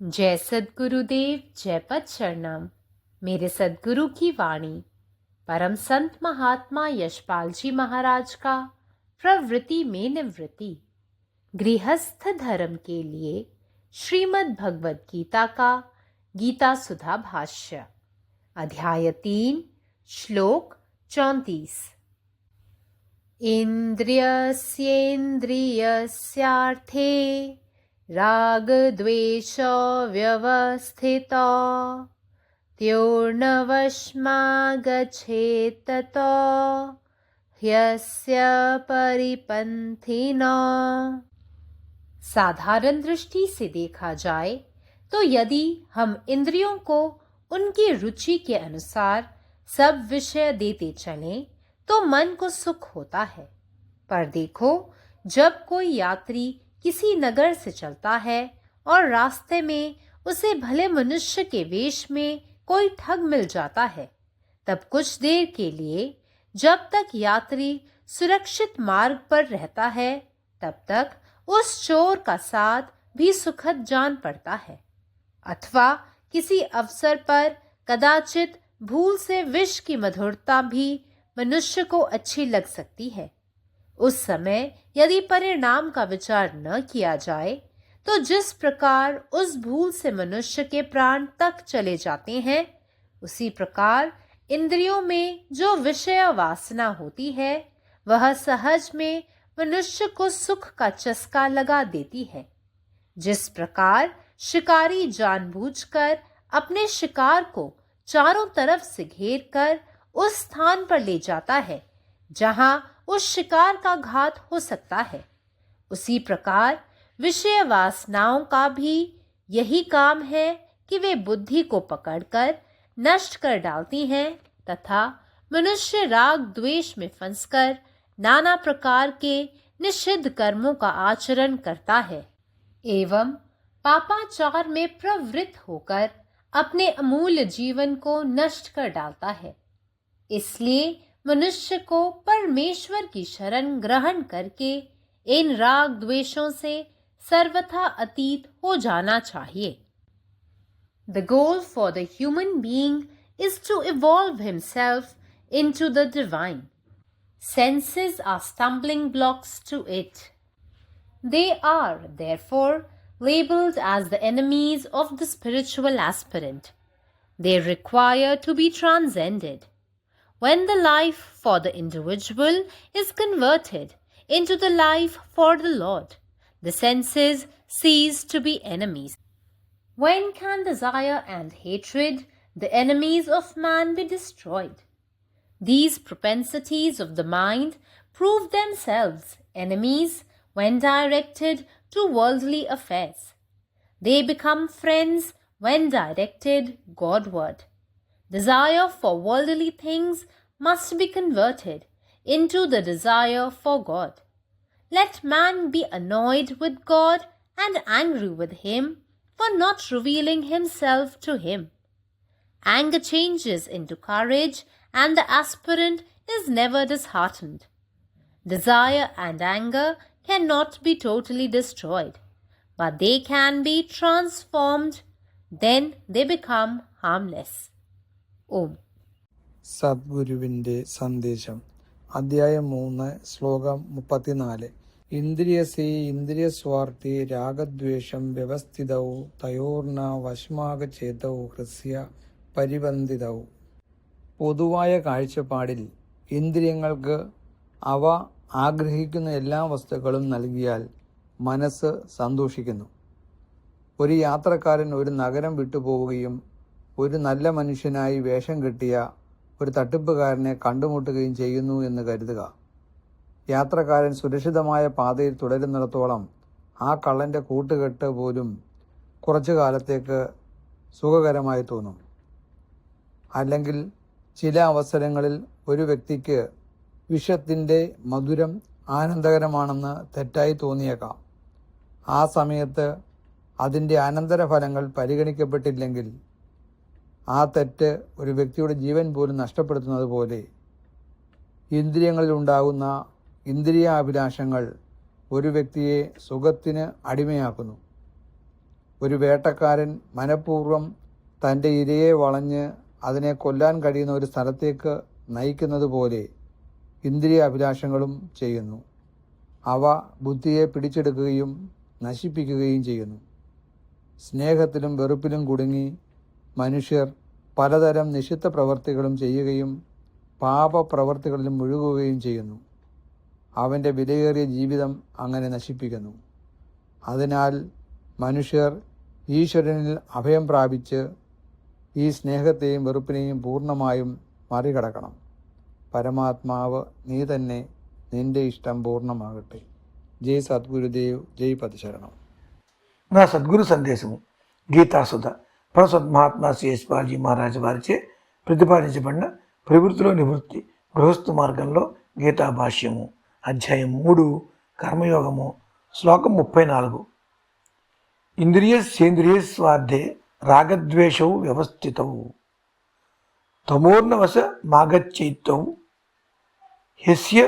जय सद्गुरुदेव, जय पद शरणम। मेरे सद्गुरु की वाणी परम संत महात्मा यशपाल जी महाराज का प्रवृत्ति में निवृत्ति गृहस्थ धर्म के लिए श्रीमद् भगवद गीता का गीता सुधा भाष्य अध्याय 3 श्लोक 34। इंद्रियस्येन्द्रियस्यार्थे राग द्वेष व्यवस्थितो त्योर्नवशमागच्छेत ततो ह्यस्य परिपन्थिनो। साधारण दृष्टि से देखा जाए तो यदि हम इंद्रियों को उनकी रुचि के अनुसार सब विषय देते चलें तो मन को सुख होता है। पर देखो, जब कोई यात्री किसी नगर से चलता है और रास्ते में उसे भले मनुष्य के वेश में कोई ठग मिल जाता है, तब कुछ देर के लिए जब तक यात्री सुरक्षित मार्ग पर रहता है, तब तक उस चोर का साथ भी सुखद जान पड़ता है। अथवा किसी अवसर पर कदाचित भूल से विष की मधुरता भी मनुष्य को अच्छी लग सकती है। उस समय यदि परिणाम का विचार न किया जाए तो जिस प्रकार उस भूल से मनुष्य के प्राण तक चले जाते हैं, उसी प्रकार इंद्रियों में जो विषय वासना होती है वह सहज में मनुष्य को सुख का चस्का लगा देती है। जिस प्रकार शिकारी जानबूझकर अपने शिकार को चारों तरफ से घेर कर उस स्थान पर ले जाता है जहां उस शिकार का घात हो सकता है, उसी प्रकार विषय वासनाओं का भी यही काम है कि वे बुद्धि को पकड़कर नष्ट कर डालती हैं तथा मनुष्य राग द्वेष में फंसकर नाना प्रकार के निषिद्ध कर्मों का आचरण करता है एवं पापाचार में प्रवृत्त होकर अपने अमूल्य जीवन को नष्ट कर डालता है। इसलिए मनुष्य को परमेश्वर की शरण ग्रहण करके इन राग द्वेषों से सर्वथा अतीत हो जाना चाहिए। The goal for the human being is to evolve himself into the divine. Senses are stumbling blocks to it. They are, therefore, labeled as the enemies of the spiritual aspirant. They require to be transcended. When the life for the individual is converted into the life for the Lord, the senses cease to be enemies. When can desire and hatred, the enemies of man, be destroyed? These propensities of the mind prove themselves enemies when directed to worldly affairs. They become friends when directed Godward. Desire for worldly things must be converted into the desire for God. Let man be annoyed with God and angry with him for not revealing himself to him. Anger changes into courage and the aspirant is never disheartened. Desire and anger cannot be totally destroyed, but they can be transformed. Then they become harmless. ഓം. സദ്ഗുരുവിൻ്റെ സന്ദേശം അധ്യായം 3 ശ്ലോകം 34. ഇന്ദ്രിയസി ഇന്ദ്രിയസ്വാർത്ഥി രാഗദ്വേഷം വ്യവസ്ഥിതൗ തയോർന വശമാകചേതൗ ഹൃസ്യ പരിബന്ധിതൗ. പൊതുവായ കാഴ്ചപ്പാടിൽ ഇന്ദ്രിയങ്ങൾക്ക് അവ ആഗ്രഹിക്കുന്ന എല്ലാ വസ്തുക്കളും നൽകിയാൽ മനസ്സ് സന്തോഷിക്കുന്നു. ഒരു യാത്രക്കാരൻ ഒരു നഗരം വിട്ടുപോവുകയും ഒരു നല്ല മനുഷ്യനായി വേഷം കെട്ടിയ ഒരു തട്ടിപ്പുകാരനെ കണ്ടുമുട്ടുകയും ചെയ്യുന്നു എന്ന് കരുതുക. യാത്രക്കാരൻ സുരക്ഷിതമായ പാതയിൽ തുടരുന്നിടത്തോളം ആ കള്ളൻ്റെ കൂട്ടുകെട്ട് പോലും കുറച്ചു കാലത്തേക്ക് സുഖകരമായി തോന്നും. അല്ലെങ്കിൽ ചില അവസരങ്ങളിൽ ഒരു വ്യക്തിക്ക് വിഷത്തിൻ്റെ മധുരം ആനന്ദകരമാണെന്ന് തെറ്റായി തോന്നിയേക്കാം. ആ സമയത്ത് അതിൻ്റെ അനന്തരഫലങ്ങൾ പരിഗണിക്കപ്പെട്ടില്ലെങ്കിൽ ആ തെറ്റ് ഒരു വ്യക്തിയുടെ ജീവൻ പോലും നഷ്ടപ്പെടുത്തുന്നത് പോലെ ഇന്ദ്രിയങ്ങളിലുണ്ടാകുന്ന ഇന്ദ്രിയാഭിലാഷങ്ങൾ ഒരു വ്യക്തിയെ സുഖത്തിന് അടിമയാക്കുന്നു. ഒരു വേട്ടക്കാരൻ മനഃപൂർവ്വം തൻ്റെ ഇരയെ വളഞ്ഞ് അതിനെ കൊല്ലാൻ കഴിയുന്ന ഒരു സ്ഥലത്തേക്ക് നയിക്കുന്നത് പോലെ ഇന്ദ്രിയ അഭിലാഷങ്ങളും ചെയ്യുന്നു. അവ ബുദ്ധിയെ പിടിച്ചെടുക്കുകയും നശിപ്പിക്കുകയും ചെയ്യുന്നു. സ്നേഹത്തിലും വെറുപ്പിലും കുടുങ്ങി മനുഷ്യർ പലതരം നിഷിദ്ധ പ്രവർത്തികളും ചെയ്യുകയും പാപപ്രവർത്തികളിലും മുഴുകുകയും ചെയ്യുന്നു. അവൻ്റെ വിലയേറിയ ജീവിതം അങ്ങനെ നശിപ്പിക്കുന്നു. അതിനാൽ മനുഷ്യർ ഈശ്വരനിൽ അഭയം പ്രാപിച്ച് ഈ സ്നേഹത്തെയും വെറുപ്പിനെയും പൂർണ്ണമായും മറികടക്കണം. പരമാത്മാവ് നീ തന്നെ, നിന്റെ ఇష్టం పూర్ణమాగట్టే. జై సద్గురుదేవ్, జై పదశరణం. నా సద్గురు సందేశము గీతాసుధ ప్రసద్ మహాత్మా సిఎస్ బాలజీ మహారాజ్ వారిచే ప్రతిపాదించబడిన ప్రవృత్తిలో నివృత్తి గృహస్థు మార్గంలో గీతా భాష్యము అధ్యాయం 3 కర్మయోగము శ్లోకం 34. ఇంద్రియస్యేంద్రియ స్వార్థే రాగద్వేషౌ వ్యవస్థితౌ తమోర్ణవశ మాగచ్చైతౌ హ్యస్య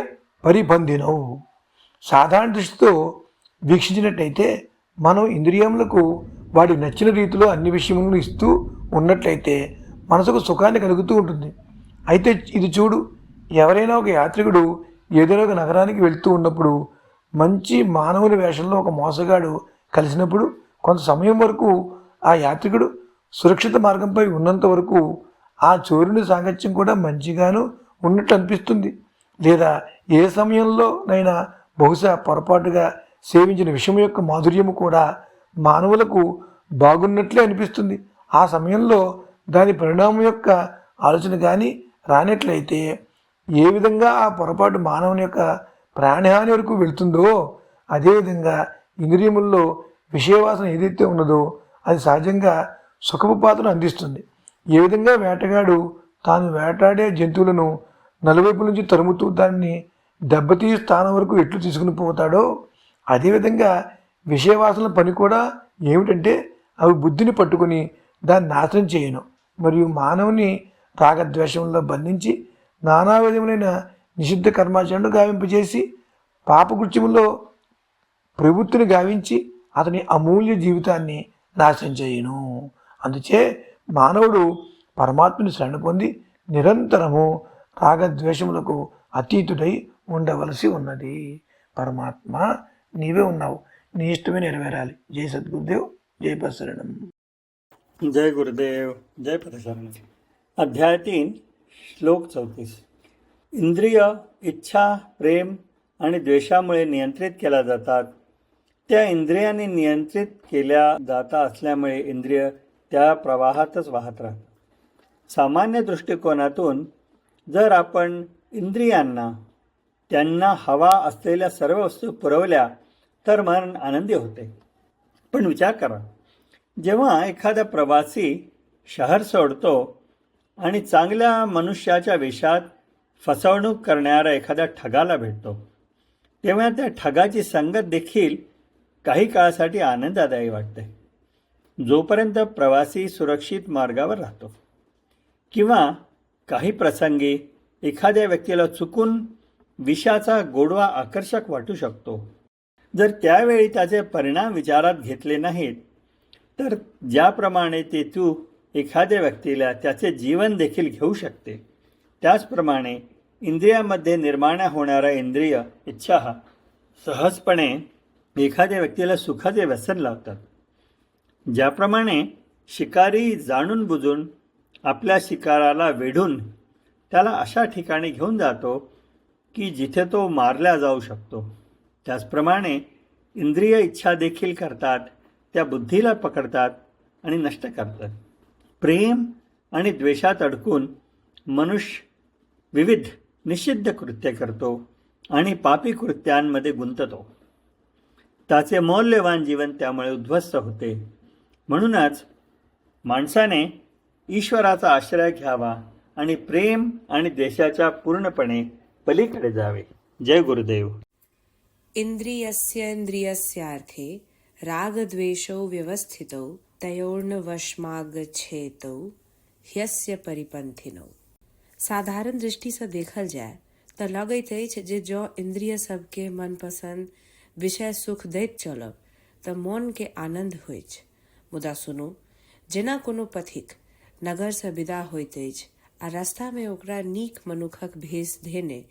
పరిబంధినౌ. సాధారణ దృష్టితో వీక్షించినట్లయితే మనం ఇంద్రియములకు వాడి నచ్చిన రీతిలో అన్ని విషయములను ఇస్తూ ఉన్నట్లయితే మనసుకు సుఖాన్ని కలుగుతూ ఉంటుంది. అయితే ఇది చూడు, ఎవరైనా ఒక యాత్రికుడు ఏదైనా ఒక నగరానికి వెళ్తూ ఉన్నప్పుడు మంచి మానవుని వేషంలో ఒక మోసగాడు కలిసినప్పుడు కొంత సమయం వరకు ఆ యాత్రికుడు సురక్షిత మార్గంపై ఉన్నంత వరకు ఆ చోరుని సాంగత్యం కూడా మంచిగాను ఉన్నట్టు అనిపిస్తుంది. లేదా ఏ సమయంలోనైనా బహుశా పొరపాటుగా సేవించిన విషయం యొక్క మాధుర్యము కూడా మానవులకు బాగున్నట్లే అనిపిస్తుంది. ఆ సమయంలో దాని పరిణామం యొక్క ఆలోచన కానీ రానట్లయితే ఏ విధంగా ఆ పొరపాటు మానవుని యొక్క ప్రాణహాని వరకు వెళుతుందో అదేవిధంగా ఇంద్రియముల్లో విషయవాసన ఏదైతే ఉన్నదో అది సహజంగా సుఖపు పాత్రను అందిస్తుంది. ఏ విధంగా వేటగాడు తాను వేటాడే జంతువులను నలువైపు నుంచి తరుముతూ దాన్ని దెబ్బతీ స్థానం వరకు ఎట్లు తీసుకుని పోతాడో అదేవిధంగా విషయవాసన పని కూడా ఏమిటంటే అవి బుద్ధిని పట్టుకొని దాన్ని నాశనం చేయను మరియు మానవుని రాగద్వేషంలో బంధించి నానా విధములైన నిషిద్ధ కర్మాచరణను గావింపజేసి పాపకృత్యములో ప్రవృత్తిని గావించి అతని అమూల్య జీవితాన్ని నాశనం చేయను. అందుచే మానవుడు పరమాత్మని శరణ పొంది నిరంతరము రాగద్వేషములకు అతీతుడై ఉండవలసి ఉన్నది. పరమాత్మ నీవే ఉన్నావు, నీ ఇష్టమే నెరవేరాలి. జై సద్గురుదేవ్, జై పదశరణం. जय गुरुदेव, जय पदशरण. अध्याय 3 श्लोक 34. इंद्रिय इच्छा, प्रेम आणि द्वेषामुळे नियंत्रित केल्या जातात. त्या इंद्रियांनी नियंत्रित केल्या जाता असल्यामुळे इंद्रिय त्या प्रवाहातच वाहत राहतात. सामान्य दृष्टिकोनातून जर आपण इंद्रियांना त्यांना हवा असलेल्या सर्व वस्तू पुरवल्या तर मन आनंदी होते. पण विचार करा, जेव्हा एखादा प्रवासी शहर सोडतो आणि चांगल्या मनुष्याच्या वेशात फसवणूक करणाऱ्या एखाद्या ठगाला भेटतो, तेव्हा त्या ठगाची संगत देखील काही काळासाठी आनंददायी वाटते, जोपर्यंत प्रवासी सुरक्षित मार्गावर राहतो. किंवा काही प्रसंगी एखाद्या व्यक्तीला चुकून विषाचा गोडवा आकर्षक वाटू शकतो. जर त्यावेळी त्याचे परिणाम विचारात घेतले नाहीत तर ज्याप्रमाणे ते चूक एखाद्या व्यक्तीला त्याचे जीवन देखील घेऊ शकते, त्याचप्रमाणे इंद्रियामध्ये निर्माण होणारा इंद्रिय इच्छा सहजपणे एखाद्या व्यक्तीला सुखाचे व्यसन लावतात. ज्याप्रमाणे शिकारी जाणून बुजून आपल्या शिकाराला वेढून त्याला अशा ठिकाणी घेऊन जातो की जिथे तो मारला जाऊ शकतो, त्याचप्रमाणे इंद्रिय इच्छा देखील करतात, त्या बुद्धीला पकडतात आणि नष्ट करतात. प्रेम आणि द्वेषात अडकून मनुष्य विविध निषिद्ध कृत्य करतो आणि पापी कृत्यांमध्ये गुंततो. त्याचे मौल्यवान जीवन त्यामुळे उद्ध्वस्त होते. म्हणूनच माणसाने ईश्वराचा आश्रय घ्यावा आणि प्रेम आणि द्वेषाच्या पूर्णपणे पलीकडे जावे. जय गुरुदेव. इंद्रियस्येन्द्रियस्यार्थे रागद्वेषौ व्यवस्थितौ तयोर्नवशमागच्छेतौ ह्यस्य परिपंथिनौ. साधारण दृष्टि से देखल जाय तो लगैत अछि जे जो इंद्रिय सबके मनपसंद विषय सुख दैत चलब तो मन के आनंद होइत, मुदा सुनो, जेना कोनो पथिक नगर से विदा होइत अछि आ रास्ता में ओकरा नीक मनुखक भेष धेने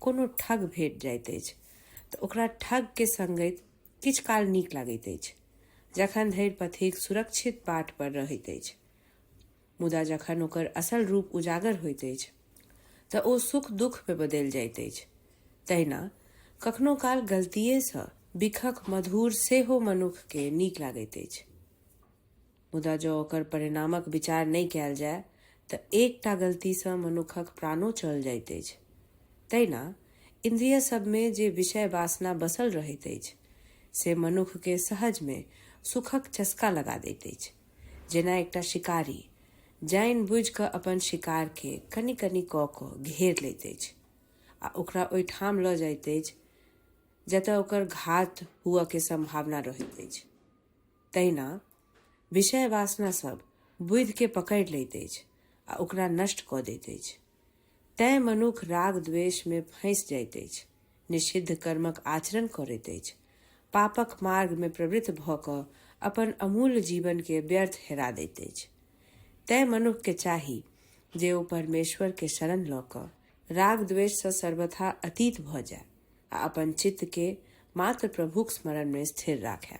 कोनो ठग भेट जाइत अछि तऽ ओकरा ठग के संगति किछ काल नीक लागैत अछि, जखन धरि पथिक सुरक्षित बाट पर रहैत अछि। मुदा जखन ओकर असल रूप उजागर होइत अछि तऽ ओ सुख दुख में बदलि जाइत अछि। तहिना कखनो काल गलतिएसँ बिखक मधुर सेहो मनुख के नीक लागैत अछि, मुदा जो ओकर परिणामक विचार नहि कयल जाय तऽ एकटा गलतीसँ मनुखक प्राणो चल जाइत अछि। तहिना इंद्रिय सबमे जे विषय वासना बसल रहैत अछि से मनुख के सहज में सुखक चस्का लगा दैत अछि। जेना एकटा शिकारी जानि बुझि कऽ अपन शिकार के कनि कनि कऽ कऽ घेर लैत अछि आ ओकरा ओहिठाम लऽ जाइत अछि जतऽ ओकर घात हुअ के संभावना रहैत अछि। तहिना विषय वासना सब बुद्धि के पकड़ि लैत अछि आ ओकरा नष्ट कऽ दैत अछि। तैं मनुख राग द्वेष में फँसि जाइत अछि, निषिद्ध कर्मक आचरण करैत अछि, पापक मार्ग में प्रवृत्त भऽ कऽ अपन अमूल्य जीवन के व्यर्थ हेरा दैत अछि। तैं मनुख के चाही जे ओ परमेश्वर के शरण लऽ कऽ राग द्वेष सँ सर्वथा अतीत भऽ जाय आ अपन चित्त के मात्र प्रभुक स्मरण में स्थिर राखै।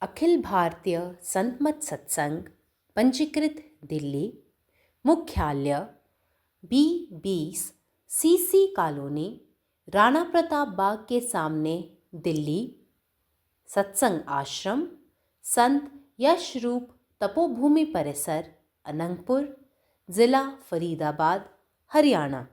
अखिल भारतीय संत मत सत्संग पंजीकृत दिल्ली, मुख्यालय B20 CC colony, Rana Pratap Bagh के सामने, दिल्ली। सत्संग आश्रम संत यशरूप तपोभूमि परिसर, अनंगपुर, जिला फरीदाबाद, हरियाणा।